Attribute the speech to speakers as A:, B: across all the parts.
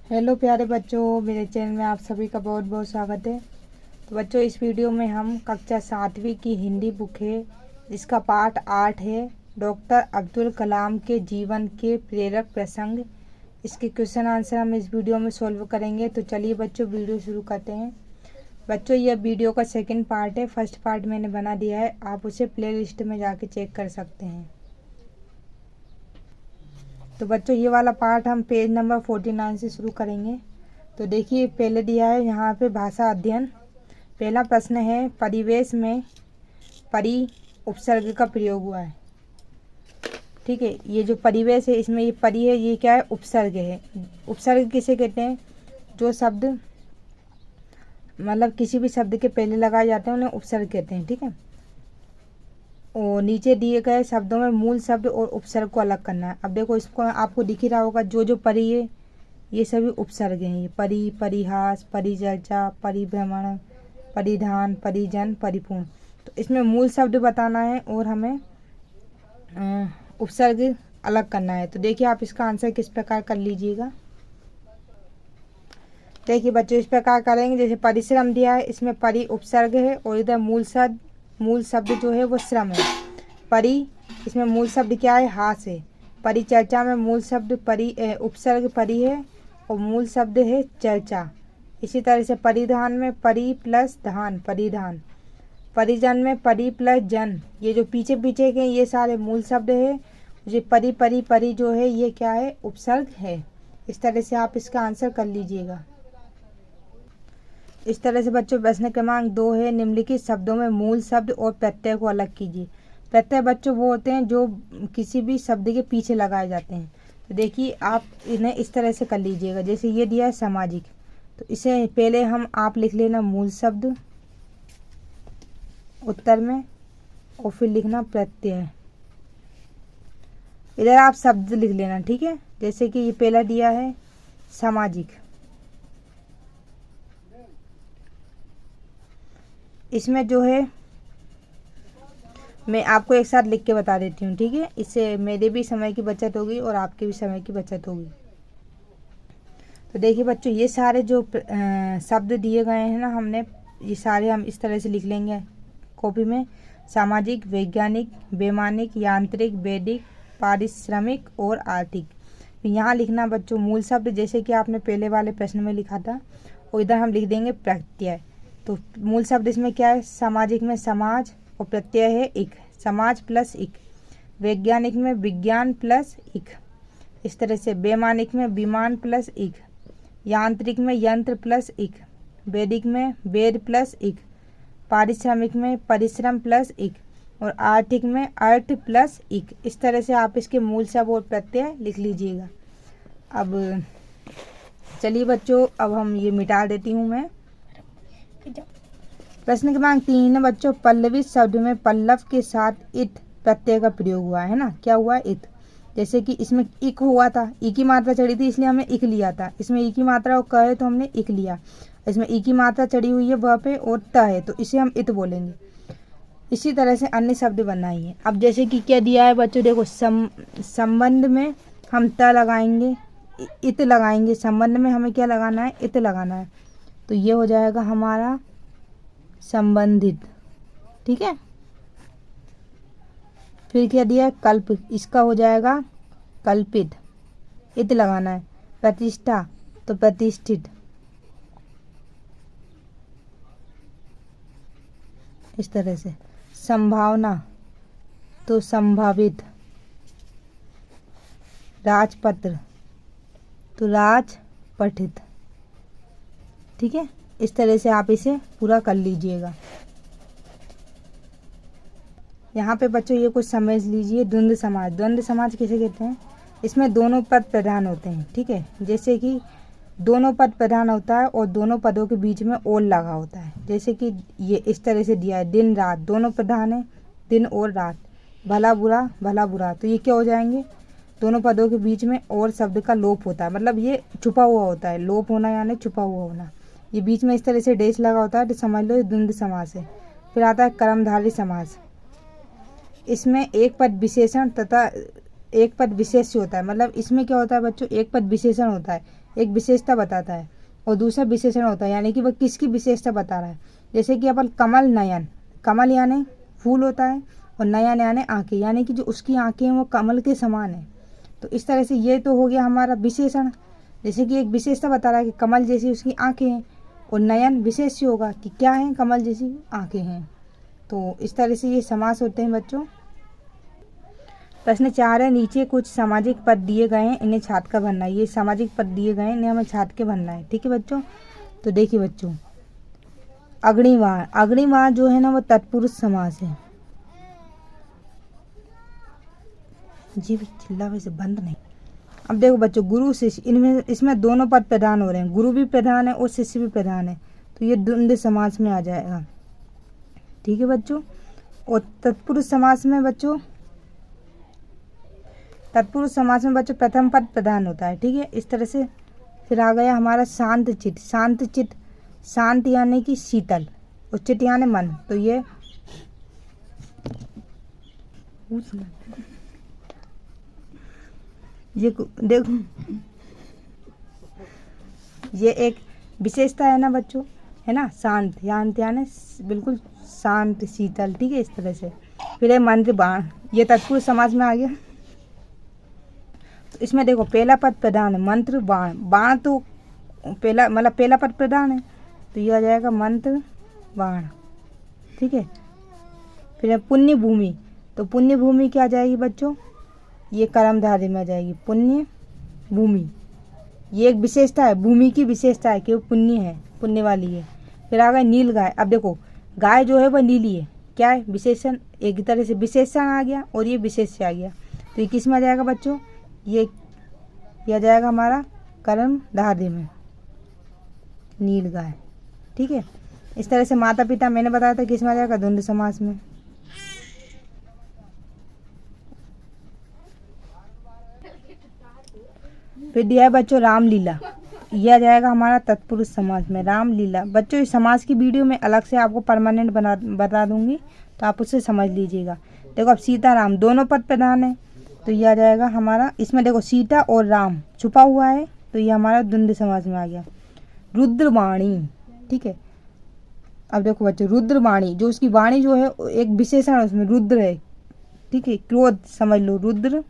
A: Hello प्यारे बच्चों, मेरे चैनल में आप सभी का बहुत बहुत स्वागत है। तो बच्चों, इस वीडियो में हम कक्षा 7वीं की हिंदी बुक है जिसका पाठ 8 है, डॉक्टर अब्दुल कलाम के जीवन के प्रेरक प्रसंग। इसके क्वेश्चन आंसर हम इस वीडियो में सॉल्व करेंगे। तो चलिए बच्चों, वीडियो शुरू करते हैं। बच्चों, यह वीडियो का सेकंड पार्ट है। फर्स्ट पार्ट मैंने बना दिया है, आप उसे प्ले लिस्ट में जाके चेक कर सकते हैं। तो बच्चों, ये वाला पार्ट हम पेज नंबर 49 से शुरू करेंगे। तो देखिए, पहले दिया है यहाँ पे भाषा अध्ययन। पहला प्रश्न है, परिवेश में परि उपसर्ग का प्रयोग हुआ है। ठीक है, ये जो परिवेश है इसमें ये परि है, ये क्या है? उपसर्ग है। उपसर्ग किसे कहते हैं? जो शब्द मतलब किसी भी शब्द के पहले लगाए जाते हैं उन्हें उपसर्ग कहते हैं। ठीक है, और नीचे दिए गए शब्दों में मूल शब्द और उपसर्ग को अलग करना है। अब देखो, इसको आपको दिख ही रहा होगा, जो परि है ये सभी उपसर्ग हैं। ये परि, परिहास, परिचर्चा, परिभ्रमण, परिधान, परिजन, परिपूर्ण। तो इसमें मूल शब्द बताना है और हमें उपसर्ग अलग करना है। तो देखिए, आप इसका आंसर किस प्रकार कर लीजिएगा। देखिए बच्चों, इस प्रकार करेंगे। जैसे परिश्रम दिया है, इसमें परि उपसर्ग है और इधर मूल शब्द जो है वो श्रम है। परि, इसमें मूल शब्द क्या है? हास है। परिचर्चा में मूल शब्द उपसर्ग परि है और मूल शब्द है चर्चा। इसी तरह से परिधान में परि प्लस धान, परिधान। परिजन में परि प्लस जन। ये जो पीछे पीछे के ये सारे मूल शब्द है। ये परि परि परि जो है ये क्या है? उपसर्ग है। इस तरह से आप इसका आंसर कर लीजिएगा। इस तरह से बच्चों, प्रश्न क्रमांक 2 है, निम्नलिखित शब्दों में मूल शब्द और प्रत्यय को अलग कीजिए। प्रत्यय बच्चों वो होते हैं जो किसी भी शब्द के पीछे लगाए जाते हैं। तो देखिए, आप इन्हें इस तरह से कर लीजिएगा। जैसे ये दिया है सामाजिक, तो इसे पहले आप लिख लेना मूल शब्द उत्तर में और फिर लिखना प्रत्यय। इधर आप शब्द लिख लेना। ठीक है, जैसे कि ये पहला दिया है सामाजिक, इसमें जो है मैं आपको एक साथ लिख के बता देती हूँ। ठीक है, इससे मेरे भी समय की बचत होगी और आपके भी समय की बचत होगी। तो देखिए बच्चों, ये सारे जो शब्द दिए गए हैं ना, हमने ये सारे हम इस तरह से लिख लेंगे कॉपी में। सामाजिक, वैज्ञानिक, वैमानिक, यांत्रिक, वैदिक, पारिश्रमिक और आर्थिक। यहाँ लिखना बच्चों मूल शब्द, जैसे कि आपने पहले वाले प्रश्न में लिखा था, और इधर हम लिख देंगे प्रत्यय। तो मूल शब्द इसमें क्या है? सामाजिक में समाज और प्रत्यय है इक, समाज प्लस इक। वैज्ञानिक में विज्ञान प्लस इक। इस तरह से वैमानिक में विमान प्लस इक। यांत्रिक में यंत्र प्लस इक। वैदिक में वेद प्लस इक। पारिश्रमिक में परिश्रम प्लस इक। और आर्थिक में अर्थ प्लस इक। इस तरह से आप इसके मूल शब्द और प्रत्यय लिख लीजिएगा। अब चलिए बच्चों, अब हम ये मिटा देती हूँ मैं। प्रश्न क्रमांक 3 है बच्चों, पल्लवी शब्द में पल्लव के साथ इत प्रत्यय का प्रयोग हुआ है ना। क्या हुआ? इत। जैसे कि इसमें इक हुआ था, ई की मात्रा चढ़ी थी इसलिए हमने इक लिया था। इसमें ई की मात्रा क है तो हमने इक लिया। इसमें ई की मात्रा चढ़ी हुई है वह पे और त है तो इसे हम इत बोलेंगे। इसी तरह से अन्य शब्द बनाइए। अब जैसे कि क्या दिया है बच्चों, देखो संबंध में हम त लगाएंगे, इत लगाएंगे। संबंध में हमें क्या लगाना है? इत लगाना है। तो ये हो जाएगा हमारा संबंधित। ठीक है, फिर क्या दिया है? कल्प, इसका हो जाएगा कल्पित, इत लगाना है। प्रतिष्ठा तो प्रतिष्ठित। इस तरह से संभावना तो संभावित। राजपत्र तो राजपठित। ठीक है, इस तरह से आप इसे पूरा कर लीजिएगा। यहाँ पे बच्चों ये कुछ समझ लीजिए। द्वंद्व समाज, द्वंद्व समाज किसे कहते हैं? इसमें दोनों पद प्रधान होते हैं। ठीक है, जैसे कि दोनों पद प्रधान होता है और दोनों पदों के बीच में और लगा होता है। जैसे कि ये इस तरह से दिया है, दिन रात, दोनों प्रधान है, दिन और रात। भला बुरा, भला बुरा, तो ये क्या हो जाएंगे? दोनों पदों के बीच में और शब्द का लोप होता है, मतलब ये छुपा हुआ होता है। लोप होना यानी छुपा हुआ होना। ये बीच में इस तरह से डेश लगा होता है तो समझ लो ये द्वंद्व समास है। फिर आता है कर्मधारय समास। इसमें एक पद विशेषण तथा एक पद विशेष्य होता है। मतलब इसमें क्या होता है बच्चों? एक पद विशेषण होता है, एक विशेषता बताता है और दूसरा विशेषण होता है, यानी कि वह किसकी विशेषता बता रहा है। जैसे कि अपन कमल नयन, कमल यानी फूल होता है और नयन यानी आंखें, यानी कि जो उसकी आंखें हैं वो कमल के समान है। तो इस तरह से ये तो हो गया हमारा विशेषण। जैसे कि एक विशेषता बता रहा है कि कमल जैसी उसकी आंखें हैं, और नयन विशेष होगा कि क्या है, कमल जैसी आंखें हैं। तो इस तरह से ये समास होते हैं बच्चों। प्रश्न 4 है, नीचे कुछ सामाजिक पद दिए गए हैं, इन्हें छाट कर भरना है। ये सामाजिक पद दिए गए हैं, इन्हें हमें छाट के भरना है। ठीक है बच्चों। तो देखिए बच्चों, अग्निवाण, अग्निवाण जो है ना वो तत्पुरुष समास है। जी चिल्ला वैसे बंद नहीं। अब देखो बच्चों, गुरु शिष्य, इनमें इसमें दोनों पद प्रधान हो रहे हैं, गुरु भी प्रधान है और शिष्य भी प्रधान है, तो ये द्वंद्व समास में आ जाएगा। ठीक है बच्चों। और तत्पुरुष समास में बच्चों, तत्पुरुष समास में बच्चों प्रथम पद प्रधान होता है। ठीक है, इस तरह से। फिर आ गया हमारा शांत चित्त, शांत चित्त, शांत यानी कि शीतल और चित्त यानी मन। तो ये देखो, ये एक विशेषता है ना बच्चों, है ना, शांत, शांत यानी बिल्कुल शांत शीतल। ठीक है, इस तरह से। फिर है मंत्र बाण, ये तत्पुरुष समास में आ गया। तो इसमें देखो पहला पद प्रधान है, मंत्र बाण, बाण तो पहला मतलब पहला पद प्रधान है, तो ये आ जाएगा मंत्र बाण। ठीक है। फिर है पुण्य भूमि, तो पुण्य भूमि क्या आ जाएगी बच्चों, ये कर्मधारय में आ जाएगी, पुण्य भूमि। ये एक विशेषता है, भूमि की विशेषता है कि वो पुण्य है, पुण्य वाली है। फिर आ गया नील गाय। अब देखो गाय जो है वह नीली है, क्या है, विशेषण, एक तरह से विशेषण आ गया और ये विशेष आ गया। तो ये किस में आ जाएगा बच्चों, ये आ जाएगा हमारा कर्मधारय में, नील गाय। ठीक है। इस तरह से माता पिता मैंने बताया था किस में आ जाएगा, द्वंद्व समास में। फिर दिया है बच्चों रामलीला, यह आ जाएगा हमारा तत्पुरुष समास में, रामलीला। बच्चों इस समास की वीडियो में अलग से आपको परमानेंट बता दूंगी, तो आप उससे समझ लीजिएगा। देखो अब सीता राम दोनों पद प्रधान है, तो यह आ जाएगा हमारा, इसमें देखो सीता और राम छुपा हुआ है, तो ये हमारा द्वंद्व समास में आ गया। रुद्रवाणी, ठीक है। अब देखो बच्चों रुद्रवाणी, जो उसकी वाणी जो है एक विशेषण है, उसमें रुद्र है। ठीक है, क्रोध समझ लो, रुद्र,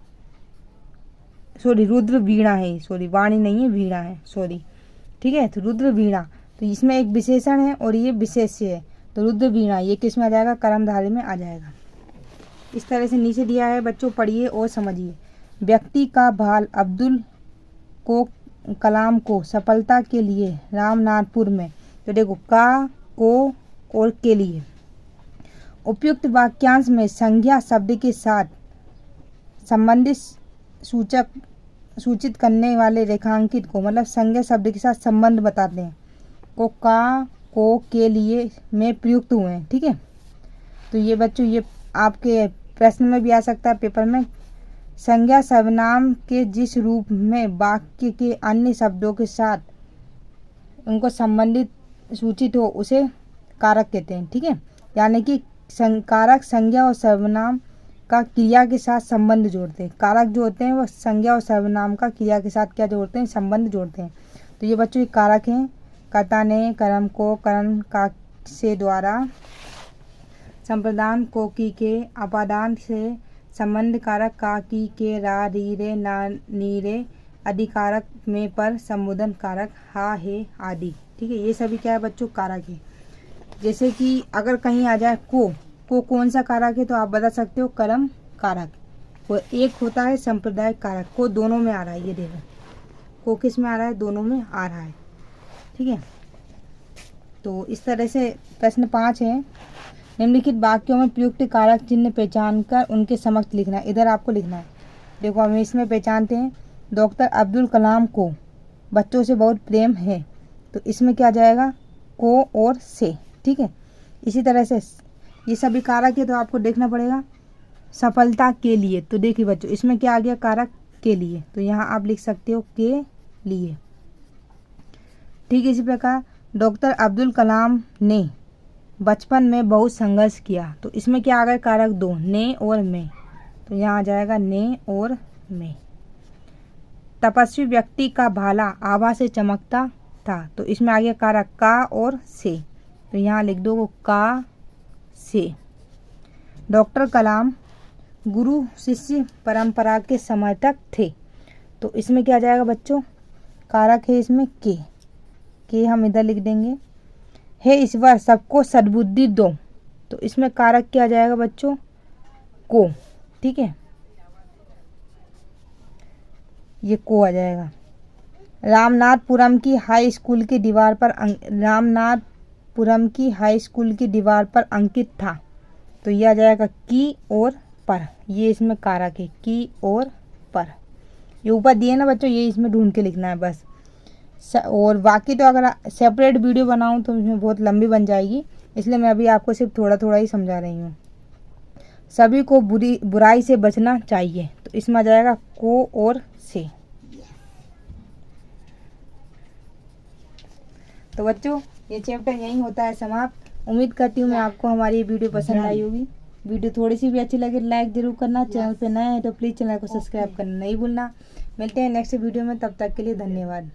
A: सॉरी रुद्र वीणा है, सॉरी वाणी नहीं है, वीणा है, सॉरी। ठीक है, तो रुद्र वीणा, तो इसमें एक विशेषण है और ये विशेष्य है, तो रुद्र वीणा ये किस में आ जाएगा, कर्मधारय में आ जाएगा। इस तरह से नीचे दिया है बच्चों, पढ़िए और समझिए। व्यक्ति का भाल अब्दुल को कलाम को सफलता के लिए रामनाथपुर में, तो देखो का, को और के लिए। उपयुक्त वाक्यांश में संज्ञा शब्द के साथ संबंधित सूचक सूचित करने वाले रेखांकित को, मतलब संज्ञा शब्द के साथ संबंध बताते हैं, को, का, को, के लिए में प्रयुक्त हुए हैं। ठीक है। तो ये बच्चों ये आपके प्रश्न में भी आ सकता है पेपर में। संज्ञा सर्वनाम के जिस रूप में वाक्य के अन्य शब्दों के साथ उनको संबंधित सूचित हो उसे कारक कहते हैं। ठीक है, यानी कि कारक संज्ञा और सर्वनाम का क्रिया के साथ संबंध जोड़ते हैं। कारक जो होते हैं वो संज्ञा और सर्वनाम का क्रिया के साथ क्या जोड़ते हैं, संबंध जोड़ते हैं। तो ये बच्चों ये कारक हैं। कर्ता ने कर्म को कर्म का से द्वारा, संप्रदान को की के, अपादान से संबंध कारक का की के, रा री रे ना नी रे, अधिकारक में पर, संबोधन कारक हा हे आदि। ठीक है, ये सभी क्या है बच्चों, कारक है। जैसे कि अगर कहीं आ जाए को कौन सा कारक है, तो आप बता सकते हो कर्म कारक। वो एक होता है संप्रदाय कारक, को दोनों में आ रहा है, ये देखो को किस में आ रहा है, दोनों में आ रहा है। ठीक है। तो इस तरह से प्रश्न 5 है, निम्नलिखित वाक्यों में प्रयुक्त कारक चिन्ह पहचान कर उनके समक्ष लिखना है। इधर आपको लिखना है। देखो हम इसमें पहचानते हैं, डॉक्टर अब्दुल कलाम को बच्चों से बहुत प्रेम है, तो इसमें क्या जाएगा, को और से। ठीक है। इसी तरह से ये सभी कारक है, तो आपको देखना पड़ेगा सफलता के लिए, तो देखिए बच्चों इसमें क्या आ गया, कारक के लिए, तो यहाँ आप लिख सकते हो के लिए। ठीक है। इसी प्रकार डॉक्टर अब्दुल कलाम ने बचपन में बहुत संघर्ष किया, तो इसमें क्या आ गया, कारक दो, ने और में, तो यहाँ आ जाएगा ने और में। तपस्वी व्यक्ति का भाला आभा से चमकता था। तो इसमें आ गया कारक का और से, तो यहाँ लिख दो का से। डॉक्टर कलाम गुरु शिष्य परंपरा के समर्थक थे। तो इसमें क्या आ जाएगा बच्चों, कारक है इसमें के हम इधर लिख देंगे। हे ईश्वर सबको सद्बुद्धि दो, तो इसमें कारक क्या आ जाएगा बच्चों, को, ठीक है, ये को आ जाएगा। रामनाथपुरम की हाई स्कूल की दीवार पर रामनाथपुरम की हाई स्कूल की दीवार पर अंकित था। तो ये आ जाएगा की और पर, ये इसमें कारक है की और पर। ये ऊपर दिए ना बच्चों, ये इसमें ढूंढ के लिखना है बस। और बाकी तो अगर सेपरेट वीडियो बनाऊं तो इसमें बहुत लंबी बन जाएगी, इसलिए मैं अभी आपको सिर्फ थोड़ा थोड़ा ही समझा रही हूँ। सभी को बुराई से बचना चाहिए, तो इसमें आ जाएगा को और से। तो बच्चों ये चैप्टर यहीं होता है समाप्त। उम्मीद करती हूँ मैं आपको हमारी ये वीडियो पसंद आई होगी। वीडियो थोड़ी सी भी अच्छी लगे लाइक जरूर करना, चैनल पे नए हैं तो प्लीज़ चैनल को सब्सक्राइब करना नहीं भूलना। मिलते हैं नेक्स्ट वीडियो में, तब तक के लिए धन्यवाद।